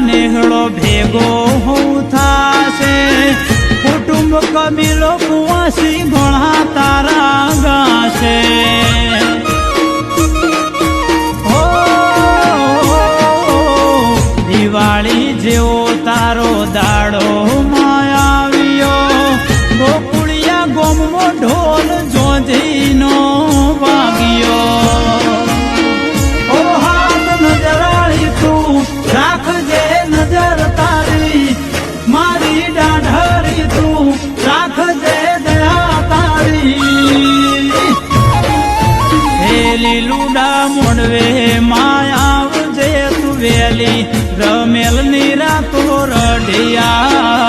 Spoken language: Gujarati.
નેહળો ભેગો હું થાશે કુટુંબ કબીલો કુવાસી ઘણા તારા ગાશે દિવાળી જેવો તારો દાડો માયાવ્યો ગોકુળિયા ગોમો ઢોલ જોજીનો વાગ્યો ઓ હાથ નજરાળી તું રાખજે નજર તારી મારી ડાઢરી તું રાખજે દયા તારી હે લીલુડા મોડવે માયાવજે તું વેલી રમેલ ની રાતો રઢિયા